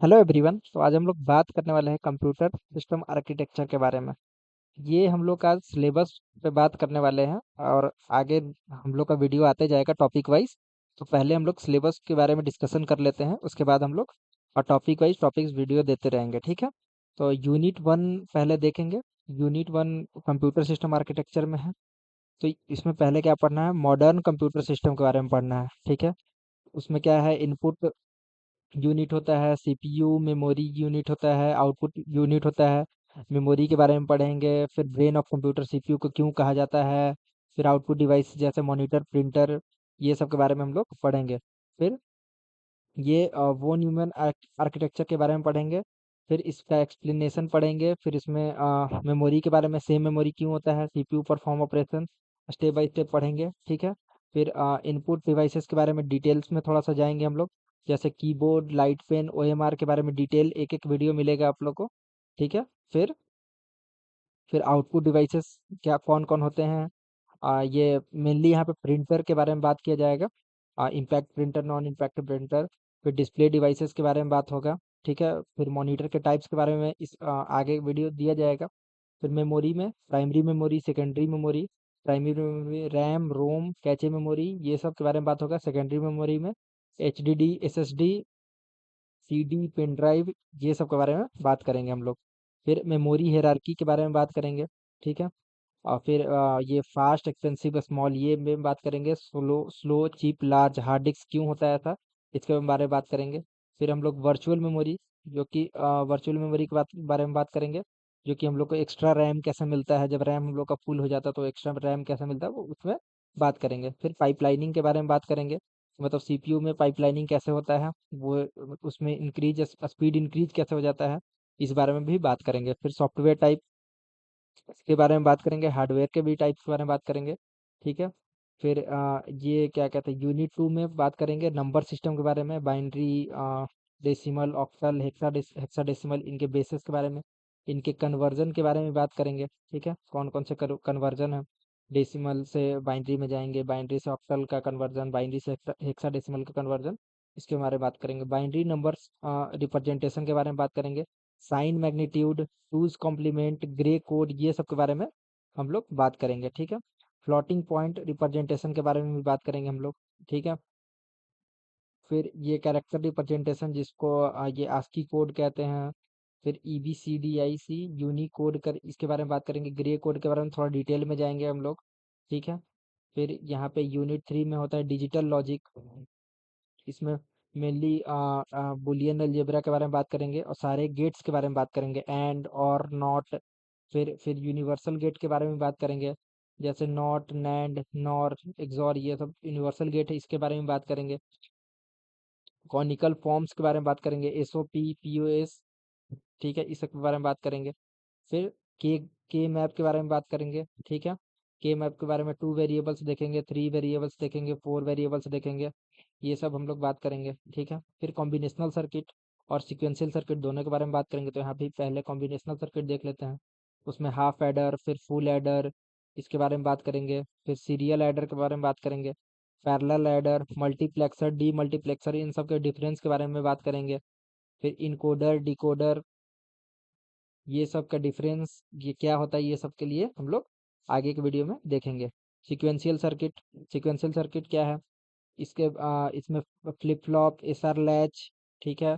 Hello everyone. तो आज हम लोग बात करने वाले हैं कंप्यूटर सिस्टम आर्किटेक्चर के बारे में। ये हम लोग आज सिलेबस पे बात करने वाले हैं और आगे हम लोग का वीडियो आते जाएगा टॉपिक वाइज। तो पहले हम लोग सिलेबस के बारे में डिस्कशन कर लेते हैं, उसके बाद हम लोग और टॉपिक वाइज टॉपिक्स वीडियो देते रहेंगे, ठीक है। तो यूनिट वन पहले देखेंगे। Unit one computer system architecture में है। तो इसमें पहले क्या पढ़ना है, मॉडर्न कंप्यूटर सिस्टम के बारे में पढ़ना है, ठीक है। उसमें क्या है, इनपुट यूनिट होता है, सीपीयू मेमोरी यूनिट होता है, आउटपुट यूनिट होता है। मेमोरी के बारे में पढ़ेंगे, फिर ब्रेन ऑफ कंप्यूटर सीपीयू को क्यों कहा जाता है, फिर आउटपुट डिवाइस जैसे मॉनिटर प्रिंटर, ये सब के बारे में हम लोग पढ़ेंगे। फिर ये वो न्यूमन आर्किटेक्चर के बारे में पढ़ेंगे। फिर इसका एक्सप्लेनेशन पढ़ेंगे। फिर इसमें मेमोरी के बारे में, सेम मेमोरी क्यों होता है, CPU perform operation step by step पढ़ेंगे, ठीक है। फिर इनपुट डिवाइसेस के बारे में डिटेल्स में थोड़ा सा जाएंगे हम लोग। जैसे कीबोर्ड, लाइट पेन, ओएमआर के बारे में डिटेल एक एक वीडियो मिलेगा आप लोग को, ठीक है। फिर फिर आउटपुट डिवाइसेस क्या कौन कौन होते हैं। ये मेनली यहाँ पे प्रिंटर के बारे में बात किया जाएगा। Impact printer, non impact printer. फिर डिस्प्ले डिवाइसेस के बारे में बात होगा, ठीक है। फिर मॉनिटर के टाइप्स के बारे में आगे वीडियो दिया जाएगा। फिर मेमोरी में primary memory, secondary memory. Primary memory RAM, ROM, cache memory, ये सब के बारे में बात होगा। सेकेंडरी मेमोरी में HDD, SSD, CD, pen drive, ये सब के बारे में बात करेंगे हम लोग। फिर मेमोरी हायरार्की के बारे में बात करेंगे, ठीक है। और फिर ये फास्ट, एक्सपेंसिव, स्मॉल, ये में बात करेंगे। Slow slow, cheap, large, hard disk क्यों होता है ऐसा, इसके बारे में बात करेंगे। फिर हम लोग वर्चुअल मेमोरी, जो कि वर्चुअल मेमोरी के बारे में बात करेंगे। जो कि हम लोग को एक्स्ट्रा रैम कैसे मिलता है, जब रैम हम लोग का फुल हो जाता है तो एक्स्ट्रा रैम कैसे मिलता है, वो उसमें बात करेंगे। फिर पाइपलाइनिंग के बारे में बात करेंगे, मतलब सीपीयू में पाइपलाइनिंग कैसे होता है, वो उसमें इंक्रीज स्पीड इंक्रीज कैसे हो जाता है, इस बारे में भी बात करेंगे। फिर सॉफ्टवेयर टाइप इसके बारे में बात करेंगे, हार्डवेयर के भी टाइप्स के बारे में बात करेंगे, ठीक है। फिर ये क्या कहते हैं, यूनिट टू में बात करेंगे नंबर सिस्टम के बारे में, बाइनरी, डेसिमल, ऑक्टल, हेक्साडेसिमल, इनके बेसिस के बारे में। इनके कन्वर्जन के बारे में बात करेंगे, ठीक है। कौन कौन से कन्वर्जन है, डेसिमल से बाइनरी में जाएंगे, बाइनरी से ऑक्टल का कन्वर्जन, बाइनरी से हेक्साडेसिमल का कन्वर्जन, इसके बारे में बात करेंगे। बाइनरी नंबर्स रिप्रेजेंटेशन के बारे में बात करेंगे। Sign, magnitude, two's complement, grey code, ये सब के बारे में हम लोग बात करेंगे, ठीक है। फ्लोटिंग पॉइंट रिप्रेजेंटेशन के बारे में भी बात करेंगे हम लोग, ठीक है। फिर ये कैरेक्टर रिप्रेजेंटेशन, जिसको ये आस्की कोड कहते हैं। फिर EBCDIC यूनिक कोड कर, इसके बारे में बात करेंगे। ग्रे कोड के बारे में थोड़ा डिटेल में जाएंगे हम लोग, ठीक है। फिर यहाँ पे यूनिट थ्री में होता है डिजिटल लॉजिक। इसमें मेनली बुलियन अलजेब्रा के बारे में बात करेंगे और सारे गेट्स के बारे में बात करेंगे, एंड और नॉट। फिर यूनिवर्सल गेट के बारे में बात करेंगे, जैसे नॉट, नैंड, नॉर, एक्सॉर, ये सब यूनिवर्सल गेट है, इसके बारे में बात करेंगे। कॉनिकल फॉर्म्स के बारे में बात करेंगे, SOP, POS, ठीक है, इस सब के बारे में बात करेंगे। फिर के के मैप के बारे में बात करेंगे, ठीक है। के मैप के बारे में 2 वेरिएबल्स देखेंगे, 3 वेरिएबल्स देखेंगे, 4 वेरिएबल्स देखेंगे, ये सब हम लोग बात करेंगे, ठीक है। फिर कॉम्बिनेशनल सर्किट और सिक्वेंशियल सर्किट दोनों के बारे में बात करेंगे। तो यहाँ भी पहले कॉम्बिनेशनल सर्किट देख लेते हैं। उसमें हाफ एडर, फिर फुल एडर, इसके बारे में बात करेंगे। फिर सीरियल एडर के बारे में बात करेंगे। Parallel adder, multiplexer, demultiplexer, इन सब के डिफरेंस के बारे में बात करेंगे। फिर इनकोडर, डिकोडर, ये सब का डिफरेंस ये क्या होता है, ये सब के लिए हम लोग आगे के वीडियो में देखेंगे। सीक्वेंशियल सर्किट, सीक्वेंशियल सर्किट क्या है, इसमें फ्लिप फ्लॉप, एसआर लैच, ठीक है,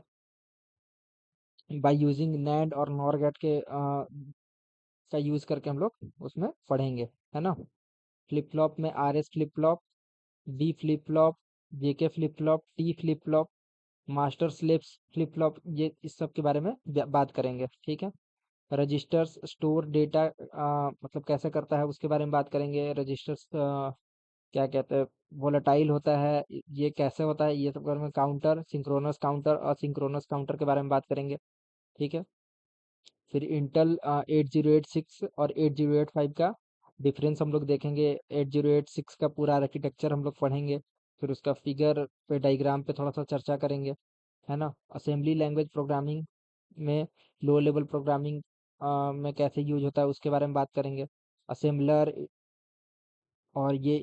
बाय यूजिंग नैंड और नॉर गेट का यूज करके हम लोग उसमें पढ़ेंगे, है ना। फ्लिप फ्लॉप में RS flip flop, D flip flop, JK flip flop, T flip flop, master slaves flip flop, ये इस सब के बारे में बात करेंगे, ठीक है। रजिस्टर्स स्टोर डेटा मतलब कैसे करता है, उसके बारे में बात करेंगे। रजिस्टर्स क्या कहते हैं, वोलेटाइल होता है, ये कैसे होता है, ये सब के बारे में। काउंटर, सिंक्रोनस काउंटर और सिंक्रोनस काउंटर के बारे में बात करेंगे, ठीक है। फिर इंटेल 8086 और 8085 का डिफरेंस हम लोग देखेंगे। 8086 का पूरा आर्किटेक्चर हम लोग पढ़ेंगे। फिर उसका फिगर पे, डायग्राम पे थोड़ा सा चर्चा करेंगे, है ना। असेंबली लैंग्वेज प्रोग्रामिंग में, लो लेवल प्रोग्रामिंग में कैसे यूज होता है, उसके बारे में बात करेंगे। असेंबलर और ये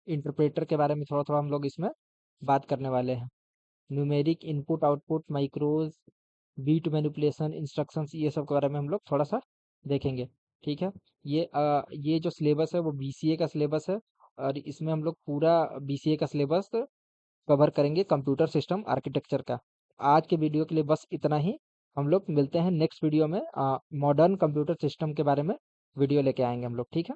इंटरप्रेटर के बारे में थोड़ा थोड़ा हम लोग इसमें बात करने वाले हैं। Numeric input output, micros, bit manipulation, instructions, ये सब के बारे में हम लोग थोड़ा सा देखेंगे। ठीक है। ये जो सिलेबस है वो बीसीए का सिलेबस है, और इसमें हम लोग पूरा बीसीए का सिलेबस कवर करेंगे कंप्यूटर सिस्टम आर्किटेक्चर का। आज के वीडियो के लिए बस इतना ही। हम लोग मिलते हैं नेक्स्ट वीडियो में, मॉडर्न कंप्यूटर सिस्टम के बारे में वीडियो लेके आएंगे हम लोग। ठीक है।